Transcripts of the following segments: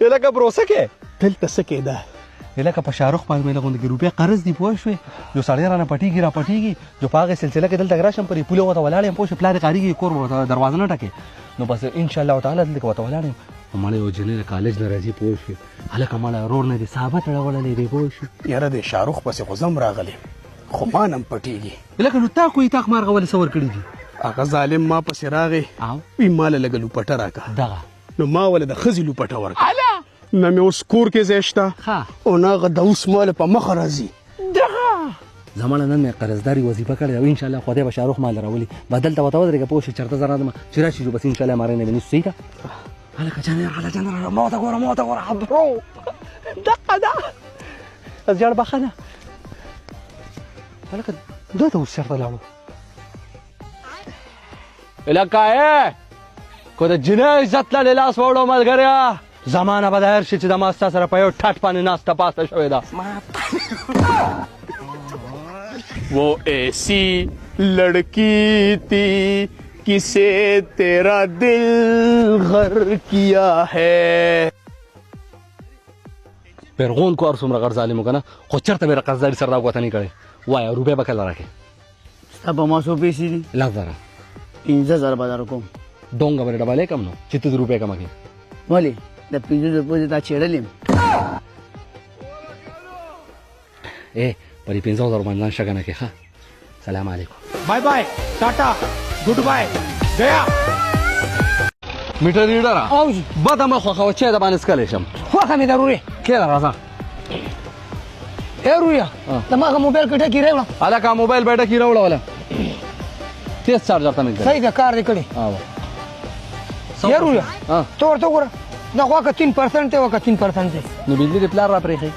لکه بروسه کې دلته څه کېده لکه په شاهرخ باندې مې لغونډه کې روپۍ قرض دی پوه شوې یو سړی رانه پټېږي را پټېږي جو په هغې سلسله کې دلته راشم پرې پوله ورته ولاړ یم پوه شوې پلار یې کارېږي کور ورته دروازه نه ټکې نو بس انشاءالله تعالی دلته ورته ولاړ یم مړی یو جنۍ د کالج نه راځي پوه شوې هلکه مړی ورور نه دې صحابه تړولی دی پوه شوې یاره د شاهرخ پسې خو زم راغلی خو ما نه هم پټېږي لکه نو تا کوی تاق مارغه ولې څه ورکړي دي هغه ظالم ما پسې راغی وی ما له لږه لوپټه راکړه دغه نو ما ولې د ښځې لوپټه ورکړه نه مې اوس کور کې ځای شته او نه هغه د اوس ماله په مخه راځي زما نه نن مې قرضداري وظیفه کړې او انشاءالله خدای به شاهرخ مال راولي به دلته ورته ودرېږه پوه شې چېرته زه راځم چې راشي جو بس انشاءالله ماری نه ویني صحیح ده هلکه جانر ما ورته ګوره ما ورته ګوره برو دقه ده ژړ بخښنه هلکه دا ته اوس چېرته لاړو لکه که د جنۍ عزت لرې لاس وړو ملګريه زمانه به دایر شي چې د ما ستا سره په یو ټټ باندې ناسته پاسته شوې ده वो ऐसी लड़की थी किसे तेरा दिल घर किया है پیرغون کار څومره غر ظالم وکنه خو چېرته به یې قرضداري سره دا ګوته نه کړې وایه روپۍ به کله راکړې ستا په ما څو پیسې دي 10,000 15,000 به در کوم ډونګه به ډبلی کم نو چې ته د روپۍ کمه کړې ولې د 15 پوزې تا چېړل یم په دې 15,000 باندې ځان شګه نه کړې ښه سلام علیکم bye bye tata goodbye गया میټر ریډره او جی بده مه خوښوه چې د باندې څکلی شم خوښه مې ضروري کېله راځه ای رویا د ما هغه موبایل کې ټکي راوړه هلکه موبایل به یې ټکي راوړوله تیز چارجر ته مې کړی صحیح ده کار دې کړی ای رویا ته ورته وګوره دا خو که 3% دی وکه 3% دی نو بجلي دې پلار را پرېښی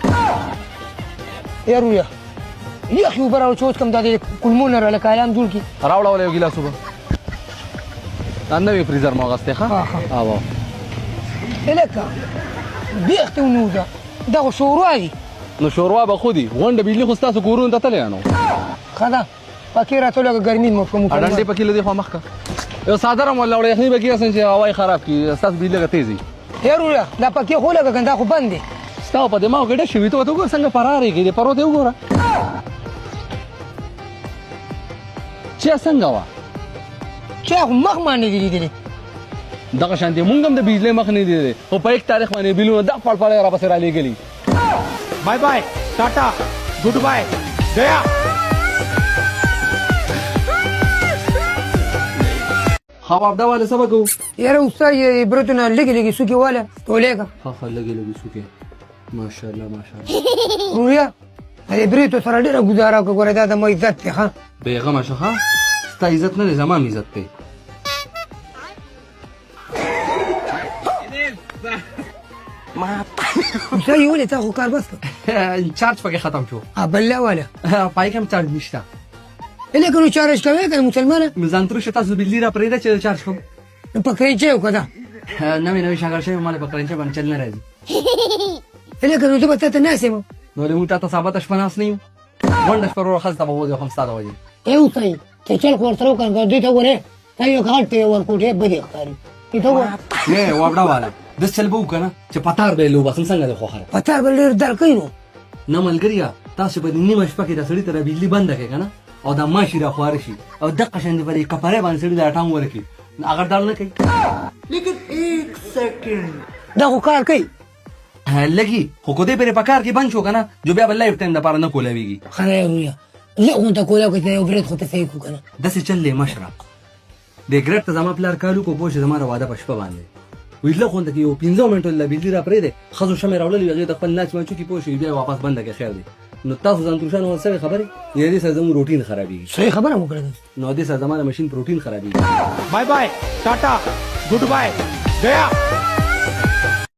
ای رویا یخ یو براو چې اوس کوم دا د کلمونه راله کالام جوړ کړي راوړوله یو ګیلاس اوبه دا نوی فریزر مو اغوستی ښه او هلکه بیخ ته ونوځه دا خو شوروا دي نو شوروا به خو دي غونډه بجلي خو ستاسو کورونو ته تللی نو ښه ده پکې راته لږه ګرمي مو کوم ډنډې پکې له دې خوا مخکه یو څادر هم ولاړه یخني به کېږي چې هوا یې خراب کړي ستاسو بجلي لږه تیز وي ای رویا دا پکې خو لږه ګندا خو بند دی ستا په دماغ کې ډک شوي ته ورته وګوره څنګه فرار یې کړي پرو ته وګوره چې څنګه وه چې خو مخ باندې دي لیدلي دغه شانتې مونږ هم د بجلۍ مخ نه دی خو په یک تاریخ باندې بیلونه دغه پړپړی راپسې رالېږلي bye bye tata goodbye गया خوابده واله څه به کوو یاره استاد یې برتونه لږې لږې سوکې واله ټولېږه ښه لږې لږې سوکې ماشاءالله ماشاءالله رویا دې بریتو سره ډېره ګزاره وکړه ګوره دا د ما عزت دی ښه بېغمه شه ښه ستا عزت نه دی زما هم عزت دی استاد یې ولې تا خو کار بس کړه چارج پکې ختم شو بله واله پای کې هم چارج نشته هلکه نو چارج کوې که مسلمانه ځان تروشه تاسو بجلي را پرېږده چې چارج کوم نو په کرنچۍ وکړه دا نوې نوې شاګرد شوی مالې په کرنچۍ باندې چل نه راځي هلکه نو زه به تا ته ناست یم نو ولې موږ تا ته ثابته شپه ناست نه یو غونډه شپه وروره ښځې ته به وځو خو هم ستا د وجې ای استاد ته چل خو ورسره وکړه دوی ته وګورې تا یو غټ ته ورکوټې بدې ښکاري ته وګوره نه وابډه والا داسې چل به وکړه نه چې پتار به یې لوباسم څنګه دی خوښه پتار به ډېر در کوي نو نه ملګريه تاسو به د نیمه شپه کې د سړي ته بجلي بنده کړئ که نه او دا ماشي را خواره شي او دقه شان په دې کپړې باندې سړي دا ټانګ ورکړي هغه ډال نه کوي لیکن 1 سیکنډ دا خو کار کوي لګي خو کو دې پرې په کار کې بند شو که نه جو بیا به لایف ټایم دپاره نه کولاویږي ښه دی رویا زه غونته کولاو که یو برید خو ته صحیح کړو که نه داسې چل دی مشره دې ګرټ ته زما پلار کالو کو پوه شي زما واده په شپه باندې ویل غونډه کې یو 15 منټو له بجلي را پرېږدی ښځو شمې راوړلې هغې ته خپل ناچ ماچو کې پوه شي بیا واپس بنده کې خیر دی نو تاسو ځان تروشان ول سوي خبرې یې دې سره زموږ روټین خرابېږي صحیح خبره مو کړې نو دې سره زما د مشین پروټین خرابېږي bye bye tata goodbye गया